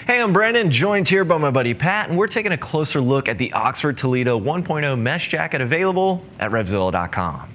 Hey, I'm Brandon, joined here by my buddy Pat, and we're taking a closer look at the Oxford Toledo 1.0 mesh jacket available at RevZilla.com.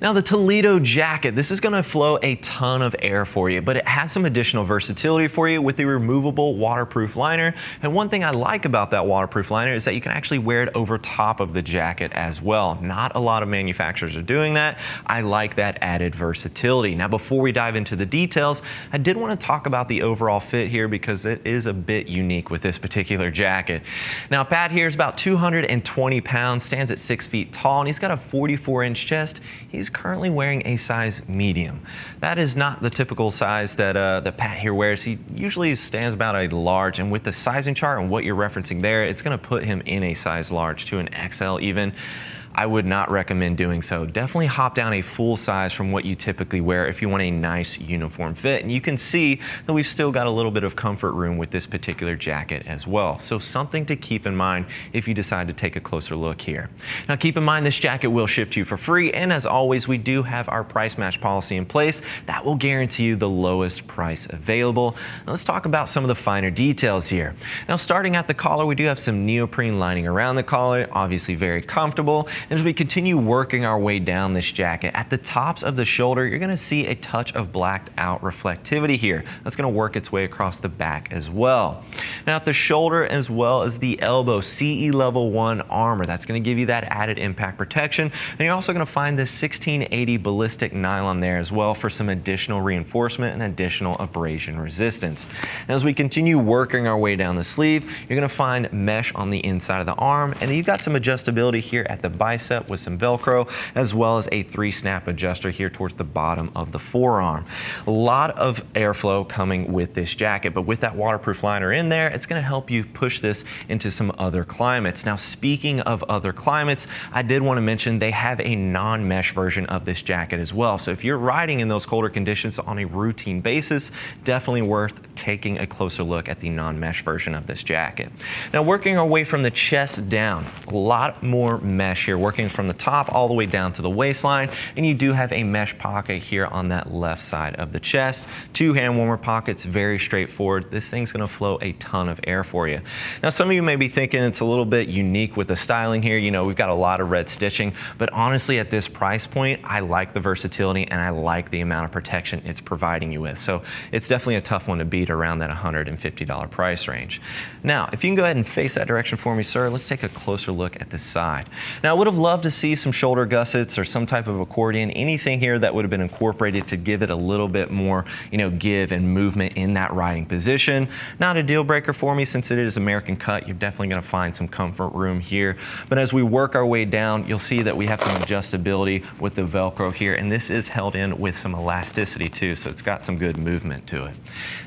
Now the Toledo jacket, this is going to flow a ton of air for you, but it has some additional versatility for you with the removable waterproof liner. And one thing I like about that waterproof liner is that you can actually wear it over top of the jacket as well. Not a lot of manufacturers are doing that. I like that added versatility. Now before we dive into the details, I did want to talk about the overall fit here because it is a bit unique with this particular jacket. Now Pat here is about 220 pounds, stands at 6 feet tall, and he's got a 44-inch chest. He's currently wearing a size medium. That is not the typical size that Pat here wears. He usually stands about a large, and with the sizing chart and what you're referencing there, it's going to put him in a size large to an XL even. I would not recommend doing so. Definitely hop down a full size from what you typically wear if you want a nice uniform fit. And you can see that we've still got a little bit of comfort room with this particular jacket as well. So something to keep in mind if you decide to take a closer look here. Now keep in mind this jacket will ship to you for free, and as always we do have our price match policy in place that will guarantee you the lowest price available. Now let's talk about some of the finer details here. Now starting at the collar, we do have some neoprene lining around the collar, obviously very comfortable. And as we continue working our way down this jacket, at the tops of the shoulder, you're going to see a touch of blacked out reflectivity here. That's going to work its way across the back as well. Now at the shoulder as well as the elbow, CE level 1 armor. That's going to give you that added impact protection. And you're also going to find this 1680 ballistic nylon there as well for some additional reinforcement and additional abrasion resistance. Now as we continue working our way down the sleeve, you're going to find mesh on the inside of the arm, and then you've got some adjustability here at the bicep with some Velcro, as well as a 3-snap adjuster here towards the bottom of the forearm. A lot of airflow coming with this jacket, but with that waterproof liner in there, it's going to help you push this into some other climates. Now speaking of other climates, I did want to mention they have a non-mesh version of this jacket as well. So if you're riding in those colder conditions on a routine basis, definitely worth taking a closer look at the non-mesh version of this jacket. Now working our way from the chest down, a lot more mesh here, working from the top all the way down to the waistline, and you do have a mesh pocket here on that left side of the chest. 2 hand warmer pockets, very straightforward. This thing's going to flow a ton of air for you. Now some of you may be thinking it's a little bit unique with the styling here. You know, we've got a lot of red stitching, but honestly at this price point, I like the versatility and I like the amount of protection it's providing you with. So it's definitely a tough one to beat around that $150 price range. Now, if you can go ahead and face that direction for me, sir, let's take a closer look at the side. Now, I would have loved to see some shoulder gussets or some type of accordion, anything here that would have been incorporated to give it a little bit more, give and movement in that riding position. Not a deal breaker for me since it is American cut. You're definitely going to find some comfort room here. But as we work our way down, you'll see that we have some adjustability with the Velcro here, and this is held in with some elasticity too, so it's got some good movement to it.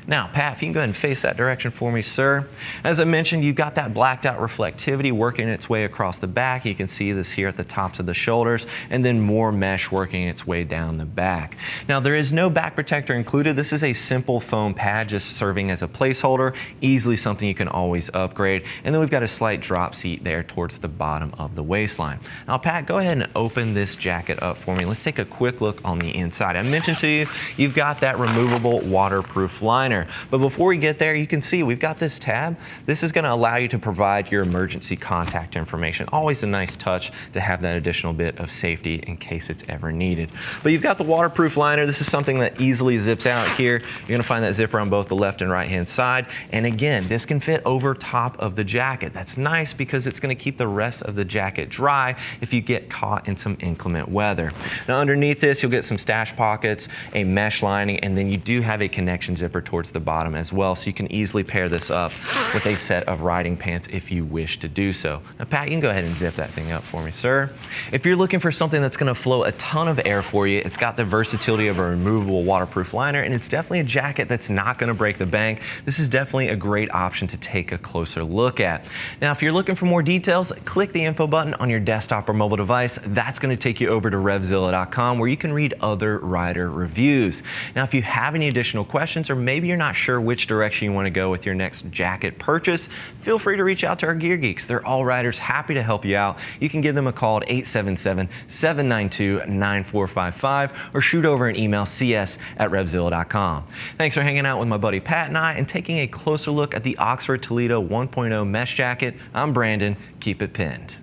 Now, Pat, if you can go ahead and face that direction for me, sir. As I mentioned, you've got that blacked out reflectivity working its way across the back. You can see this here at the tops of the shoulders, and then more mesh working its way down the back. Now, there is no back protector included. This is a simple foam pad just serving as a placeholder, easily something you can always upgrade. And then we've got a slight drop seat there towards the bottom of the waistline. Now, Pat, go ahead and open this jacket up for me. Let's take a quick look on the inside. I mentioned to you, you've got that removable waterproof liner. But before we get there, you can see we've got this tab. This is going to allow you to provide your emergency contact information. Always a nice touch to have that additional bit of safety in case it's ever needed. But you've got the waterproof liner. This is something that easily zips out here. You're going to find that zipper on both the left and right hand side. And again, this can fit over top of the jacket. That's nice because it's going to keep the rest of the jacket dry if you get caught in some inclement weather. Now underneath this, you'll get some stash pockets, a mesh lining, and then you do have a connection zipper towards the bottom as well. So you can easily pair this up with a set of riding pants if you wish to do so. Now Pat, you can go ahead and zip that thing up for me, sir. If you're looking for something that's going to flow a ton of air for you, it's got the versatility of a removable waterproof liner, and it's definitely a jacket that's not going to break the bank. This is definitely a great option to take a closer look at. Now, if you're looking for more details, click the info button on your desktop or mobile device. That's going to take you over to RevZilla.com where you can read other rider reviews. Now, if you have any additional questions or maybe you're not sure which direction you want to go with your next jacket purchase, feel free to reach out to our Gear Geeks. They're all riders, happy to help you out. You can give give them a call at 877-792-9455 or shoot over an email cs@RevZilla.com. Thanks for hanging out with my buddy Pat and I and taking a closer look at the Oxford Toledo 1.0 mesh jacket. I'm Brandon. Keep it pinned.